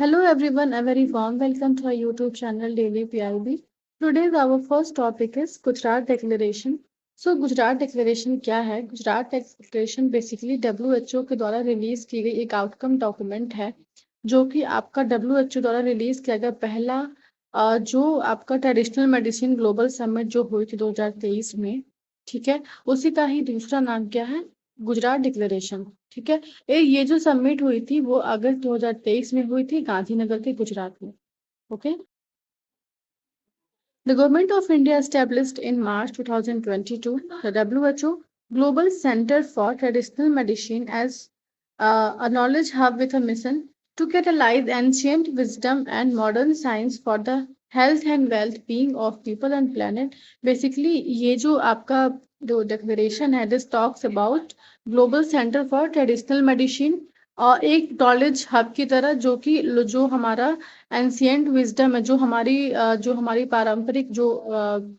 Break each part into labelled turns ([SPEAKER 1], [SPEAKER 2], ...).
[SPEAKER 1] Hello everyone, a very warm welcome to our YouTube channel Daily PIB. Today's our first topic is Gujarat Declaration. So Gujarat Declaration क्या है? Gujarat Declaration basically WHO के द्वारा release की गई एक outcome document है जो कि आपका WHO द्वारा रिलीज किया गया पहला जो आपका ट्रेडिशनल मेडिसिन ग्लोबल समिट जो हुई थी 2023 में, ठीक है, उसी का ही दूसरा नाम क्या है? गुजरात डिक्लेरेशन। ठीक है, ये जो समिट हुई थी वो अगस्त 2023 में हुई थी गांधीनगर के गुजरात में। Okay, the government of India established in March 2022 the WHO Global Center for Traditional Medicine as a knowledge hub with a mission to catalyze ancient wisdom and modern science for the health and well-being of people and planet. Basically, ये जो आपका जो declaration है, this talks about Global Center for Traditional Medicine और एक knowledge hub की तरह जो हमारा एंशियंट विजडम है, जो हमारी पारंपरिक जो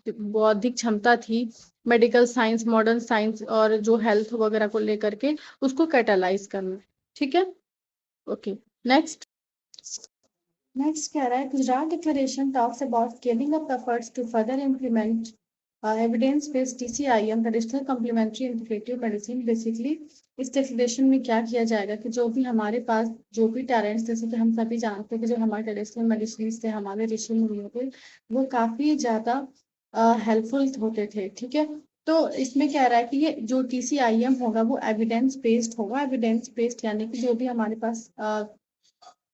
[SPEAKER 1] बौद्धिक क्षमता थी, मेडिकल साइंस, मॉडर्न साइंस और जो हेल्थ वगैरह को लेकर के उसको कैटालाइज करना। ठीक है, ओके। नेक्स्ट नेक्स्ट कह रहा है Gujarat declaration talks about scaling up efforts to further implement evidence based TCIM traditional complementary integrative medicine. Basically इस डिक्लेरेशन में क्या किया जाएगा कि जो भी हमारे पास जो भी टैलेंट्स, जैसे कि हम सभी जानते हैं कि जो हमारे ट्रेडिशनल मेडिसिन थे, हमारे ऋषि मुनियों थे, वो काफी ज्यादा हेल्पफुल होते थे। ठीक है, तो इसमें कह रहा है कि ये जो TCIM होगा वो एविडेंस बेस्ड होगा। एविडेंस बेस्ड यानी कि जो भी हमारे पास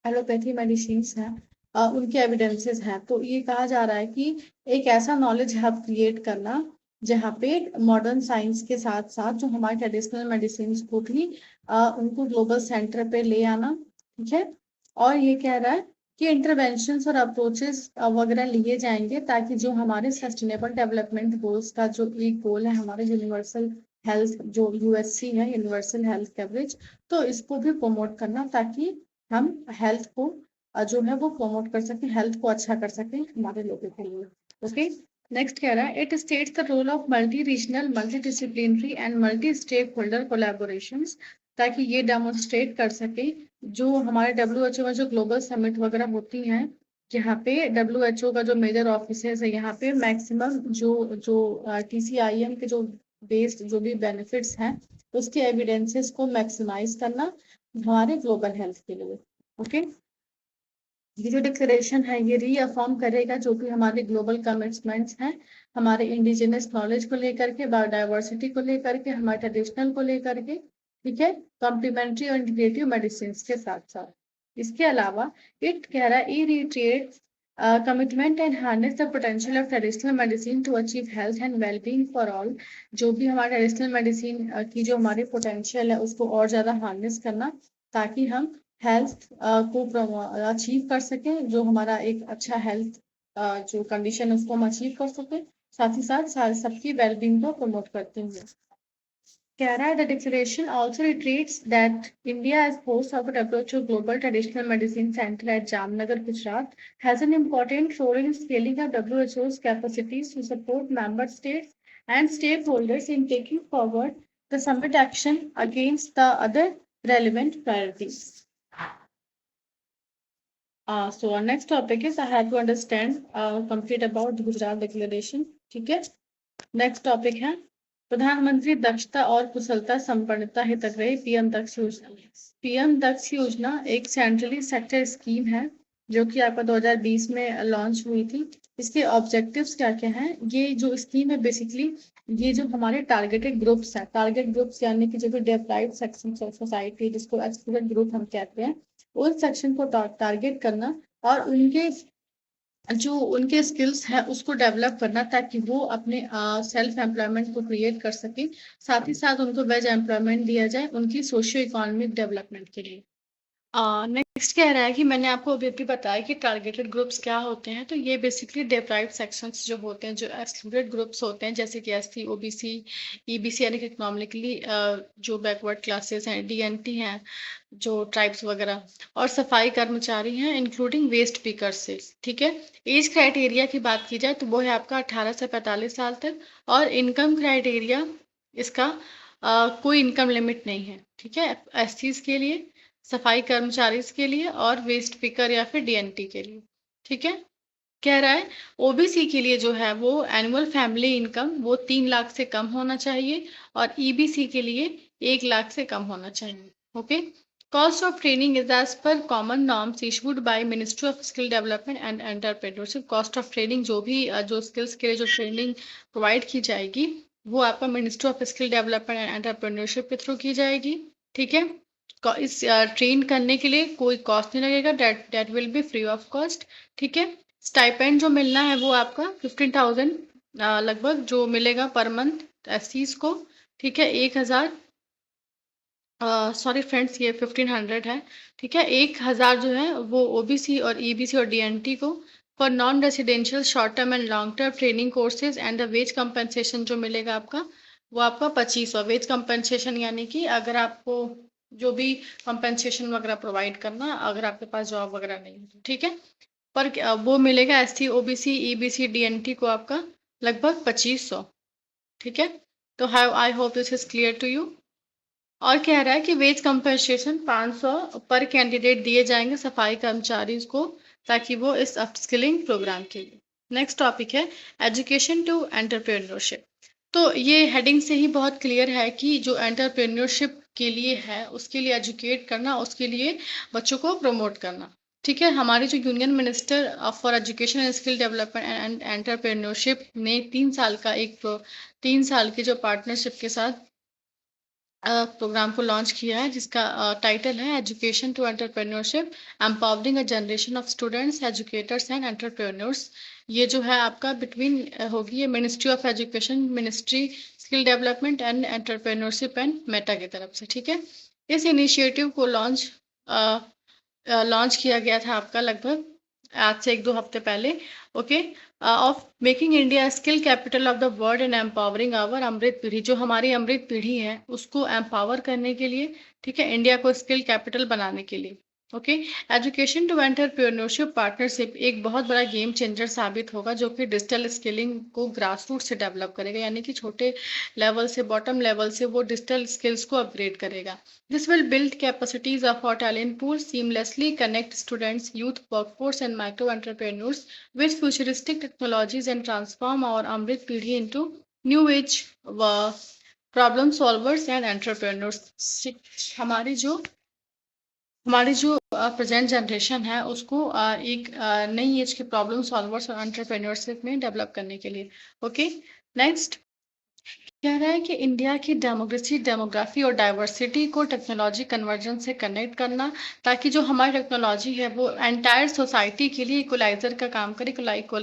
[SPEAKER 1] एलोपैथी मेडिसिन हैं, उनके एविडेंसेस हैं। तो ये कहा जा रहा है कि एक ऐसा नॉलेज हब क्रिएट करना जहाँ पे मॉडर्न साइंस के साथ साथ जो हमारे ट्रेडिशनल मेडिसिन को भी उनको ग्लोबल सेंटर पे ले आना। ठीक है, और ये कह रहा है कि इंटरवेंशंस और अप्रोचेस वगैरह लिए जाएंगे ताकि जो हमारे सस्टेनेबल डेवलपमेंट गोल्स का जो एक गोल है, हमारे यूनिवर्सल हेल्थ जो UHC है, यूनिवर्सल हेल्थ कवरेज, तो इसको भी प्रमोट करना ताकि हम हेल्थ को जो है वो प्रमोट कर सकें, हेल्थ को अच्छा कर सकें हमारे लोगों के लिए। ओके, नेक्स्ट कह रहा है it states the role of multi regional, multi disciplinary and multi stakeholder collaborations, ताकि ये डेमोन्स्ट्रेट कर सके जो हमारे WHO में जो ग्लोबल समिट वगैरह होती हैं, यहाँ पे WHO का जो मेजर ऑफिसेज है, यहाँ पे मैक्सिमम जो जो TCIM के जो बेस्ड जो भी बेनिफिट्स हैं उसके एविडेंसेस को मैक्सिमाइज करना हमारे ग्लोबल हेल्थ के लिए। ओके, ये जो डिक्लेरेशन है ये रीअफर्म करेगा जो भी हमारे ग्लोबल कमिटमेंट्स हैं, हमारे इंडिजिनस नॉलेज को लेकर के, बायोडाइवर्सिटी को लेकर के, हमारे ट्रेडिशनल को लेकर के। ठीक है, कॉम्प्लीमेंट्री और इंटीग्रेटिव मेडिसिन के साथ साथ इसके अलावा इट कह रहा है reiterate commitment and harness the potential of traditional medicine to achieve health and wellbeing for all. जो भी हमारे ट्रेडिशनल मेडिसिन की जो हमारी पोटेंशियल है उसको और ज्यादा हार्नेस करना ताकि हम हेल्थ को अचीव कर सके, जो हमारा एक अच्छा हेल्थ जो कंडीशन है उसको हम अचीव कर सके, साथ ही साथ सबकी वेलबींग को प्रमोट करते हुए। कह रहा है the declaration also reiterates that India as host of WHO global traditional medicine centre at Jamnagar Gujarat has an important role in scaling up WHO's capacities to support member states and stakeholders in taking forward the summit action against the other relevant priorities. So our next topic is I have to understand complete about the Gujarat Declaration. ठीक है, next topic है प्रधानमंत्री दक्षता और कुशलता संपन्नता हितग्राही PM दक्ष योजना। PM दक्ष योजना एक सेंट्रली सेक्टर स्कीम है जो कि आपका 2020 में लॉन्च हुई थी। इसके ऑब्जेक्टिव्स क्या क्या हैं? ये जो स्कीम है बेसिकली ये जो हमारे टारगेटेड ग्रुप्स हैं, टारगेट ग्रुप्स यानी कि जो भी डेप्राइव्ड सेक्शन ऑफ सोसाइटी जिसको एक्सक्लूडेड ग्रुप हम कहते हैं, उस सेक्शन को टारगेट करना और उनके स्किल्स है उसको डेवलप करना ताकि वो अपने सेल्फ एम्प्लॉयमेंट को क्रिएट कर सके, साथ ही साथ उनको वेज एम्प्लॉयमेंट दिया जाए उनकी सोशियो इकोनॉमिक डेवलपमेंट के लिए। नेक्स्ट कह रहा है कि मैंने आपको अभी भी बताया कि टारगेटेड ग्रुप्स क्या होते हैं। तो ये बेसिकली डिप्राइव्ड सेक्शंस जो होते हैं, जो एक्सक्लूडेड ग्रुप्स होते हैं, जैसे कि SC, OBC, EBC यानी कि इकोनॉमिकली जो बैकवर्ड क्लासेस हैं, DNT हैं, जो ट्राइब्स वगैरह, और सफाई कर्मचारी हैं इंक्लूडिंग वेस्ट पिकर्स से। ठीक है, एज क्राइटेरिया की बात की जाए तो वो है आपका 18 से 45 साल तक, और इनकम क्राइटेरिया इसका कोई इनकम लिमिट नहीं है। ठीक है, SCs के लिए सफाई कर्मचारी के लिए और वेस्ट पिकर या फिर डीएनटी के लिए। ठीक है, कह रहा है ओबीसी के लिए जो है वो एनुअल फैमिली इनकम वो 3 लाख से कम होना चाहिए और ईबीसी के लिए 1 लाख से कम होना चाहिए। Okay, cost of training is as per common norms issued by ministry of skill development and entrepreneurship. Cost of training जो भी जो स्किल्स के लिए जो ट्रेनिंग प्रोवाइड की जाएगी वो आपका ministry of skill development and entrepreneurship के थ्रू की जाएगी। ठीक है, इस ट्रेन करने के लिए कोई कॉस्ट नहीं लगेगा, that will be free of cost. ठीक है, स्टाइपेंड जो मिलना है वो आपका 15,000 लगभग जो मिलेगा पर मंथ एससीज को। ठीक है, 1,000 सॉरी फ्रेंड्स ये 1500 है। ठीक है, 1,000 जो है वो ओबीसी और ईबीसी और डीएनटी को for non residential short term and long term training courses and the ways compensation जो मिलेगा आपका वो आपका 2500 वेज कंपनसेशन, यानी कि अगर आपको जो भी कंपनसेशन वगैरह प्रोवाइड करना अगर आपके पास जॉब वगैरह नहीं है तो। ठीक है, पर वो मिलेगा एससी ओबीसी ईबीसी डीएनटी को आपका लगभग 2500। ठीक है, तो I hope this is clear to you. और कह रहा है कि वेज कंपनसेशन 500 पर कैंडिडेट दिए जाएंगे सफाई कर्मचारी को ताकि वो इस अपस्किलिंग प्रोग्राम के लिए। नेक्स्ट टॉपिक है एजुकेशन टू एंटरप्रेन्योरशिप। तो ये हेडिंग से ही बहुत क्लियर है कि जो एंटरप्रेन्योरशिप के लिए है उसके लिए एजुकेट करना, उसके लिए बच्चों को प्रमोट करना। ठीक है, हमारी जो union minister for education and skill development and entrepreneurship ने 3 साल का एक 3 साल की जो पार्टनरशिप के साथ प्रोग्राम को लॉन्च किया है जिसका टाइटल है education to entrepreneurship empowering a generation of students educators and entrepreneurs. ये जो है आपका बिटवीन होगी ये ministry of education, ministry skill development and entrepreneurship and Meta की तरफ से। ठीक है, इस इनिशिएटिव को लॉन्च किया गया था आपका लगभग आज से 1-2 हफ्ते पहले। Okay, of making India skill capital of the world and empowering our अमृत पीढ़ी, जो हमारी अमृत पीढ़ी है उसको एम्पावर करने के लिए। ठीक है, इंडिया को स्किल कैपिटल बनाने के लिए। Okay, education to entrepreneurship partnership एक बहुत बड़ा गेम चेंजर साबित होगा जो कि डिजिटल स्किलिंग को ग्रास रूट से डेवलप करेगा, यानी कि छोटे लेवल से बॉटम लेवल से वो डिजिटल स्किल्स को अपग्रेड करेगा। This will build capacities of our talent pool, seamlessly connect students, youth workforce, and micro entrepreneurs with futuristic technologies, and transform our Amrit Pidhi into new age problem solvers and entrepreneurs। हमारी जो हमारी जो present generation है उसको एक नई as के problem solvers और एंटरप्रेन्योरशिप में डेवलप करने के लिए। ओके, नेक्स्ट कह रहा है कि इंडिया की डेमोग्राफी और डाइवर्सिटी को टेक्नोलॉजी कन्वर्जन से कनेक्ट करना ताकि जो हमारी टेक्नोलॉजी है वो एंटायर सोसाइटी के लिए इक्वलाइजर का काम करे,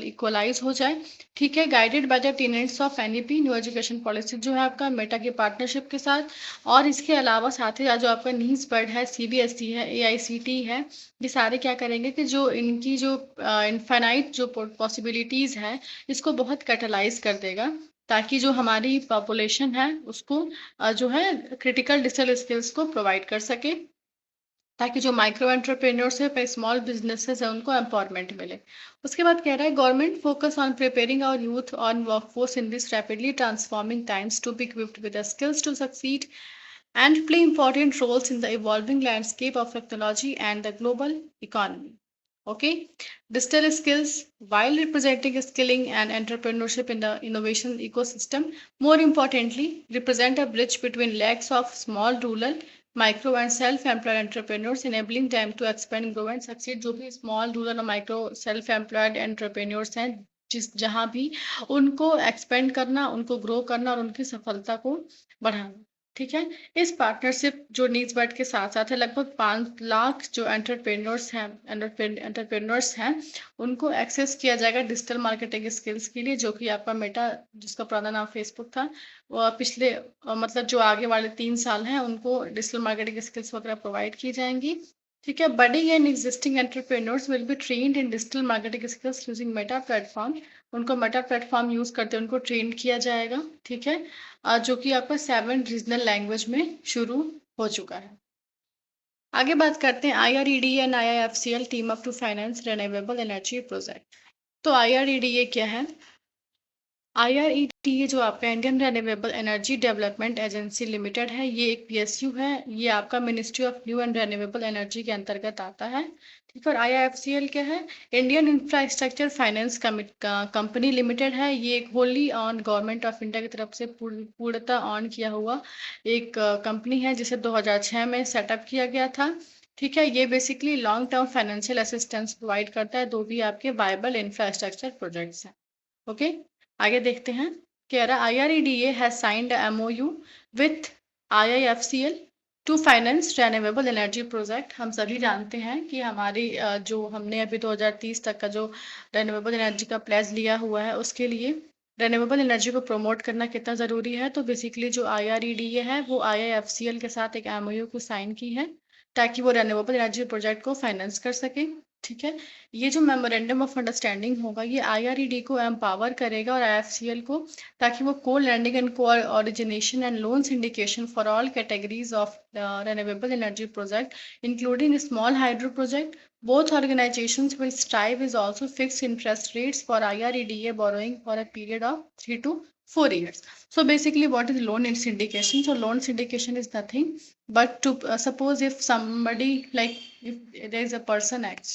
[SPEAKER 1] इक्वलाइज हो जाए। ठीक है, guided by the tenets of NEP new education policy जो है आपका मेटा की पार्टनरशिप के साथ। और इसके अलावा साथ ही जो आपका नीज बर्ड है, सीबीएसई है, एआईसीटी है, ये सारे क्या करेंगे कि जो इनकी जो इनफाइनाइट जो पॉसिबिलिटीज है इसको बहुत कैटलाइज कर देगा ताकि जो हमारी पॉपुलेशन है उसको जो है क्रिटिकल डिजिटल स्किल्स को प्रोवाइड कर सके ताकि जो माइक्रो एंटरप्रेन्योर्स है, स्मॉल बिजनेसेस है, उनको एम्पावरमेंट मिले। उसके बाद कह रहा है government focus on preparing our youth on workforce in this rapidly transforming times to be equipped with the skills to succeed and play important roles in the evolving landscape of technology and the global economy. Okay, digital skills, while representing skilling and entrepreneurship in the innovation ecosystem, more importantly, represent a bridge between lakhs of small rural, micro and self-employed entrepreneurs, enabling them to expand, grow and succeed। जो भी small, rural और micro self-employed entrepreneurs हैं जिस जहाँ भी उनको expand करना, उनको ग्रो करना और उनकी सफलता को बढ़ाना। ठीक है, इस पार्टनरशिप जो नीड्स बर्ड के साथ साथ है लगभग 5 लाख जो एंटरप्रेन्योर्स हैं उनको एक्सेस किया जाएगा डिजिटल मार्केटिंग स्किल्स के लिए, जो कि आपका मेटा जिसका पुराना नाम फेसबुक था वो पिछले मतलब जो आगे वाले 3 साल हैं उनको डिजिटल मार्केटिंग स्किल्स वगैरह प्रोवाइड की जाएंगी। ठीक है, budding and existing entrepreneurs will be trained in digital marketing skills using Meta platform। उनको मेटा प्लेटफॉर्म यूज करते उनको ट्रेन किया जाएगा। ठीक है, जो कि आपका 7 रीजनल लैंग्वेज में शुरू हो चुका है। आगे बात करते हैं IREDA and IIFCL team up to finance renewable energy project. तो IREDA क्या है? IREDA जो आपका Indian renewable energy development agency limited है, ये एक PSU है। ये आपका ministry of new and renewable energy के अंतर्गत आता है। ठीक है। और IIFCL क्या है? Indian infrastructure finance company limited है। ये एक wholly owned government of India की तरफ से पूर्णतः ऑन किया हुआ एक कंपनी है, जिसे 2006 में सेटअप किया गया था। ठीक है। ये basically long term financial assistance provide करता है, दो भी आपके वायबल इंफ्रास्ट्रक्चर प्रोजेक्ट्स हैं। ओके। आगे देखते हैं। कह रहा IREDA has signed MOU with IIFCL to finance renewable energy project. हम सभी जानते हैं कि हमारी जो हमने अभी 2030 तक का जो रिन्यूएबल एनर्जी का प्लेज लिया हुआ है, उसके लिए रिन्यूएबल एनर्जी को प्रमोट करना कितना ज़रूरी है। तो बेसिकली जो IREDA है वो IIFCL के साथ एक MOU को साइन की है, ताकि वो रिन्यूएबल एनर्जी प्रोजेक्ट को फाइनेंस कर सके। ठीक है। ये जो मेमोरेंडम ऑफ अंडरस्टैंडिंग होगा, ये IRED को एम्पावर करेगा और IFCL को, ताकि वो को लैंडिंग एंड को origination and loan syndication for all categories of renewable energy project including small hydro project. Both organizations will strive is also fixed interest rates for IREDA borrowing for a period of 3 to 4 years. So basically, what is loan syndication? So loan syndication is nothing but to suppose if somebody, like if there is a person X,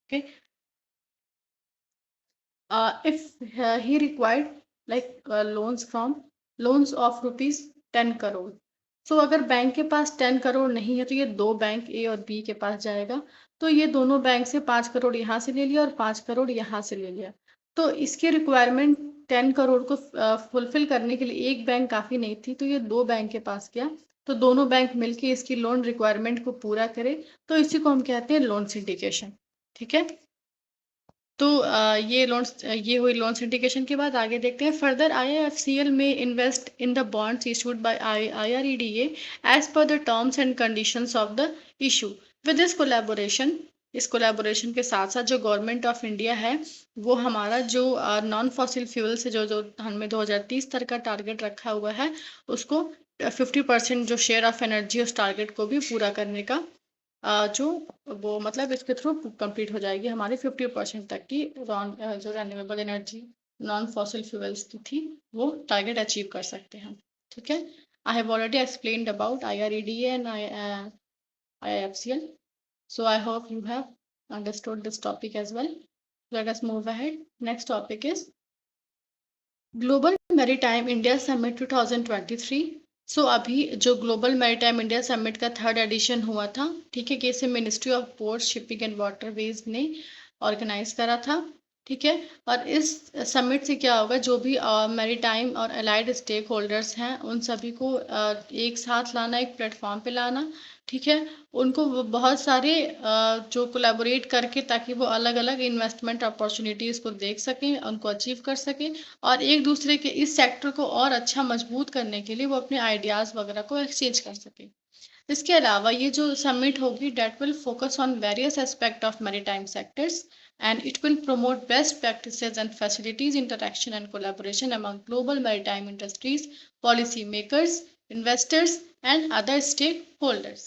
[SPEAKER 1] okay, if he required like loans of rupees 10 crore. So अगर bank के पास 10 करोड़ नहीं है, तो ये दो bank A और B के पास जाएगा। तो ये दोनों बैंक से 5 करोड़ यहाँ से ले लिया और 5 करोड़ यहाँ से ले लिया। तो इसकी रिक्वायरमेंट 10 करोड़ को फुलफिल करने के लिए एक बैंक काफ़ी नहीं थी, तो ये दो बैंक के पास गया। तो दोनों बैंक मिलके इसकी लोन रिक्वायरमेंट को पूरा करे, तो इसी को हम कहते हैं लोन सिंडिकेशन। ठीक है। तो ये हुई लोन सिंडिकेशन के बाद आगे देखते हैं। Further IIFCL may invest in the bonds issued by IREDA as per the terms and conditions of the issue. With this collaboration, इस कोलैबोरेशन के साथ साथ जो गवर्नमेंट ऑफ इंडिया है, वो हमारा जो नॉन फॉसिल फ्यूल से जो जो हमें 2030 तक का टारगेट रखा हुआ है, उसको 50% जो शेयर ऑफ एनर्जी उस टारगेट को भी पूरा करने का जो वो मतलब इसके थ्रू कंप्लीट हो जाएगी हमारी 50% तक की जो renewable energy non fossil fuels की थी, वो टारगेट अचीव कर सकते हैं। ठीक है। I have already explained about IREDA and IIFCL, so I hope you have understood this topic as well. Let us move ahead. Next topic is global maritime India summit 2023। सो अभी जो global maritime India summit का third edition हुआ था, ठीक है, कि इसे ministry of port shipping and waterways ने ऑर्गेनाइज करा था। ठीक है। और इस समिट से क्या होगा, जो भी मैरीटाइम और अलाइड स्टेक होल्डर्स हैं, उन सभी को एक साथ लाना, एक प्लेटफॉर्म पे लाना। ठीक है। उनको बहुत सारे जो कोलैबोरेट करके, ताकि वो अलग अलग इन्वेस्टमेंट अपॉर्चुनिटीज़ को देख सकें, उनको अचीव कर सकें, और एक दूसरे के इस सेक्टर को और अच्छा मजबूत करने के लिए वो अपने आइडियाज़ वगैरह को एक्सचेंज कर सकें। इसके अलावा ये जो समिट होगी, that will focus on various aspect of maritime sectors and it will promote best practices and facilities interaction and collaboration among global maritime industries, policy makers, investors and other stakeholders.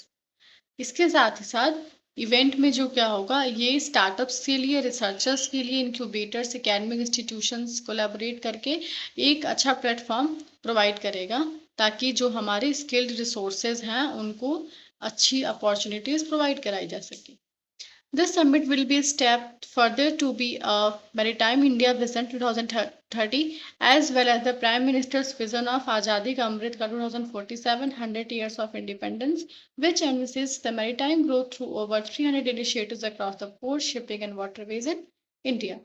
[SPEAKER 1] इसके साथ ही साथ event में जो क्या होगा, ये startups के लिए, रिसर्चर्स के लिए, इंक्यूबेटर्स, एकेडमिक इंस्टीट्यूशंस कोलैबोरेट करके एक अच्छा प्लेटफॉर्म प्रोवाइड करेगा, ताकि जो हमारे स्किल्ड रिसोर्सेज हैं, उनको अच्छी अपॉर्चुनिटीज़ प्रोवाइड कराई जा सके। This summit will be a step further to be a Maritime India Vision 2030, as well as the Prime Minister's vision of Azadi Ka Amrit Kaal 2047, 100 years of independence, which emphasizes the maritime growth through over 300 initiatives across the ports, shipping and waterways in India.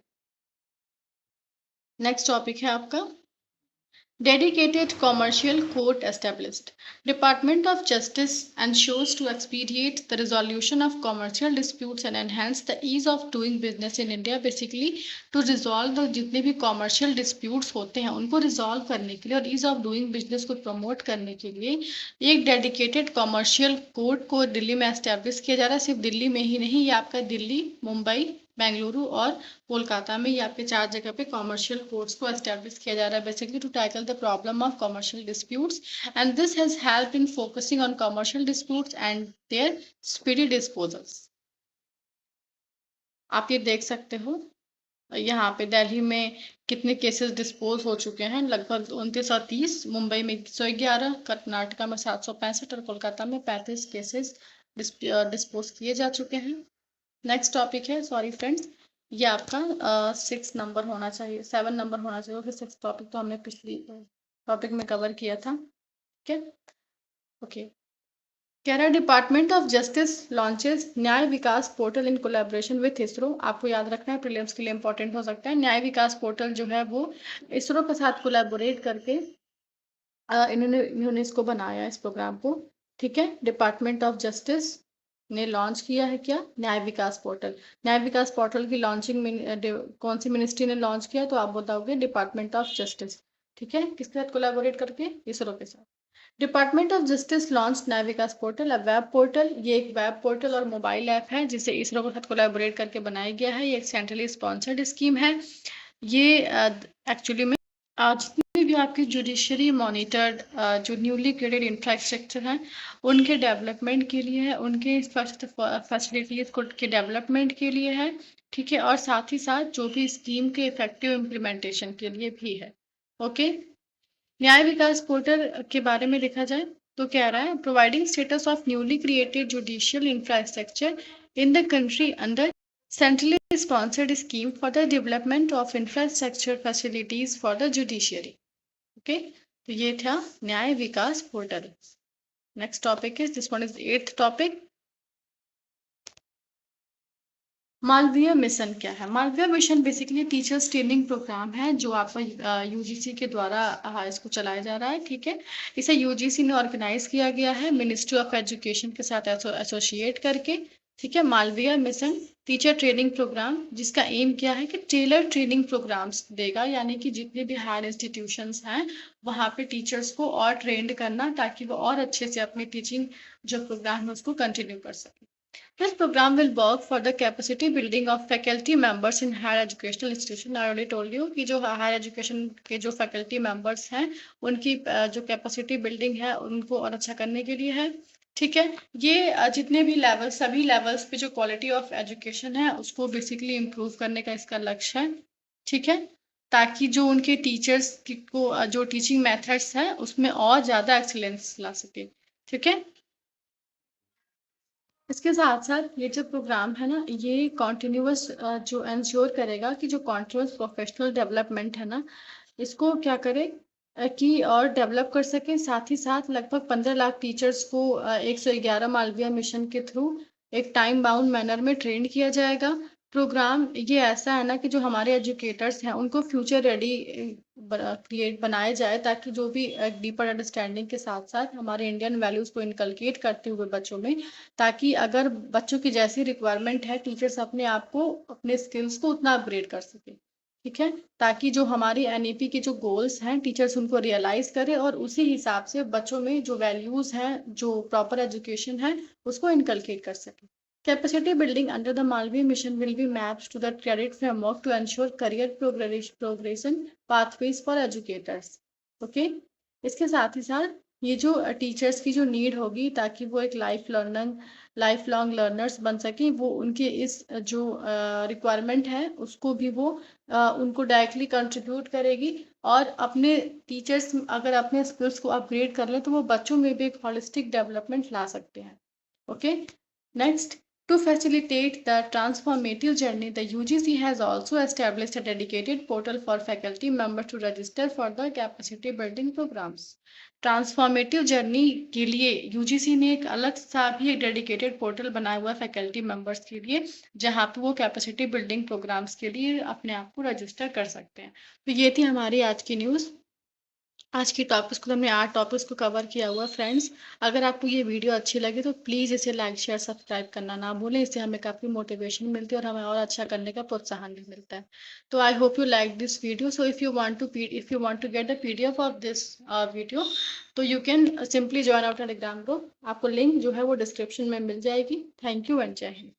[SPEAKER 1] Next topic है आपका Dedicated Commercial Court established. Department of Justice ensures to expedite the resolution of commercial disputes and enhance the ease of doing business in India. Basically, to resolve the जितने भी commercial disputes होते हैं, उनको resolve करने के लिए और ease of doing business को promote करने के लिए एक dedicated commercial court को दिल्ली में establish किया जा रहा है। सिर्फ दिल्ली में ही नहीं, ये आपका दिल्ली, मुंबई, बेंगलुरु और कोलकाता में, ये आपके 4 जगह पे कॉमर्शियल कोर्ट्स को एस्टेब्लिश किया जा रहा है, basically to tackle the problem of commercial disputes, and this has help in focusing on commercial disputes and their speedy disposals. आप ये देख सकते हो यहाँ पे दिल्ली में कितने केसेस डिस्पोज हो चुके हैं, लगभग 2930, मुंबई में 111, कर्नाटका में 765 और कोलकाता में 35 केसेस डिस्पोज किए जा चुके हैं। नेक्स्ट टॉपिक है, सॉरी फ्रेंड्स, ये आपका 6 नंबर होना चाहिए, 7 नंबर होना चाहिए, फिर 6 टॉपिक तो हमने पिछली टॉपिक में कवर किया था। ठीक है, okay. Kerala department of justice launches Nyaya Vikas portal in collaboration with ISRO. आपको याद रखना है, प्रीलिम्स के लिए इंपॉर्टेंट हो सकता है। न्याय विकास पोर्टल जो है वो इसरो के साथ कोलैबोरेट करके इन्होंने इन्होंने इसको बनाया इस प्रोग्राम को। ठीक है, डिपार्टमेंट ऑफ जस्टिस ने लॉन्च किया है क्या, न्याय विकास पोर्टल। न्याय विकास पोर्टल की लॉन्चिंग कौन सी मिनिस्ट्री ने लॉन्च किया, तो आप बताओगे डिपार्टमेंट ऑफ जस्टिस। ठीक है, किसके साथ कोलैबोरेट करके, इसरो के साथ। डिपार्टमेंट ऑफ जस्टिस लॉन्च न्याय Vikas portal, a web portal. ये एक वेब पोर्टल और मोबाइल ऐप है जिसे इसरो के साथ कोलैबोरेट करके बनाया गया है। ये एक सेंट्रली स्पॉन्सर्ड स्कीम है। ये एक्चुअली में जितने भी आपके जुडिशरी मॉनिटर्ड जो न्यूली क्रिएटेड इंफ्रास्ट्रक्चर हैं उनके डेवलपमेंट के लिए है, उनके फैसिलिटीज के डेवलपमेंट के लिए है। ठीक है, और साथ ही साथ जो भी स्कीम के इफेक्टिव इम्प्लीमेंटेशन के लिए भी है। ओके, न्याय विकास पोर्टल के बारे में देखा जाए तो कह रहा है, providing status of newly created judicial infrastructure in the country under centrally sponsored scheme for the development of infrastructure facilities for the judiciary. Okay, तो ये था Nyaya Vikas portal. Next topic is this one is 8th topic. Malaviya mission क्या है? Malaviya mission basically teachers training programme है जो आपका UGC के द्वारा इसको चलाया जा रहा है। ठीक है, इसे यूजीसी ने ऑर्गेनाइज किया गया है मिनिस्ट्री ऑफ एजुकेशन के साथ एसोसिएट करके। ठीक है, Malaviya mission teacher training programme जिसका एम क्या है कि टेलर ट्रेनिंग प्रोग्राम्स देगा, यानी कि जितने भी हायर इंस्टीट्यूशंस हैं वहाँ पे टीचर्स को और ट्रेंड करना ताकि वो और अच्छे से अपनी टीचिंग जो प्रोग्राम है उसको कंटिन्यू कर सके। This program will work for the capacity building of faculty members in higher educational institution. I already told you कि जो higher education के जो faculty members हैं उनकी जो capacity building है उनको और अच्छा करने के लिए है। ठीक है, ये जितने भी लेवल सभी लेवल्स पे जो क्वालिटी ऑफ एजुकेशन है उसको बेसिकली इम्प्रूव करने का इसका लक्ष्य है। ठीक है, ताकि जो उनके टीचर्स को जो टीचिंग मेथड्स हैं उसमें और ज़्यादा एक्सीलेंस ला सके। ठीक है, इसके साथ साथ ये जो प्रोग्राम है ना ये कॉन्टिन्यूअस जो इंश्योर करेगा कि जो कॉन्टिन्यूअस प्रोफेशनल डेवलपमेंट है ना इसको क्या करे कि और डेवलप कर सके। साथ ही साथ लगभग 15 लाख टीचर्स को 111 मालवीय मिशन के थ्रू एक टाइम बाउंड मैनर में ट्रेन किया जाएगा। प्रोग्राम ये ऐसा है ना कि जो हमारे एजुकेटर्स हैं उनको फ्यूचर रेडी क्रिएट बनाया जाए ताकि जो भी डीपर अंडरस्टैंडिंग के साथ साथ हमारे इंडियन वैल्यूज को इनकलकेट करते हुए बच्चों में, ताकि अगर बच्चों की जैसी रिक्वायरमेंट है टीचर्स अपने आप को अपने स्किल्स को उतना अपग्रेड कर सके। ठीक है, ताकि जो हमारी एनईपी के जो गोल्स हैं टीचर्स उनको रियलाइज करें और उसी हिसाब से बच्चों में जो वैल्यूज हैं जो प्रॉपर एजुकेशन है उसको इनकलकेट कर सके। Capacity building under the Malvi mission will be mapped to the credit framework to ensure career progression pathways for educators. Okay? इसके साथ ही साथ ये जो टीचर्स की जो नीड होगी ताकि वो एक लाइफ लॉन्ग लर्नर्स बन सके, वो उनके इस जो रिक्वायरमेंट है उसको भी वो उनको डायरेक्टली कंट्रीब्यूट करेगी और अपने टीचर्स अगर अपने स्किल्स को अपग्रेड कर लें तो वो बच्चों में भी एक हॉलिस्टिक डेवलपमेंट ला सकते हैं। Okay, next, to facilitate the transformative journey, the UGC has also established a dedicated portal for faculty members to register for the capacity building programs. Transformative journey के लिए यूजीसी ने एक अलग सा भी एक डेडिकेटेड पोर्टल बनाया हुआ है फैकल्टी मेंबर्स के लिए जहां पे वो कैपेसिटी बिल्डिंग प्रोग्राम्स के लिए अपने आप को रजिस्टर कर सकते हैं। तो ये थी हमारी आज की न्यूज़। आज की टॉपिक्स को हमने 8 टॉपिक्स को कवर किया हुआ फ्रेंड्स। अगर आपको ये वीडियो अच्छी लगी तो प्लीज़ इसे लाइक शेयर सब्सक्राइब करना ना भूलें, इससे हमें काफ़ी मोटिवेशन मिलती है और हमें और अच्छा करने का प्रोत्साहन भी मिलता है। तो I hope you like this video. So if you want to get the PDF of this video तो you can simply join our Telegram group. आपको लिंक जो है वो डिस्क्रिप्शन में मिल जाएगी। थैंक यू एंड जय हिंद।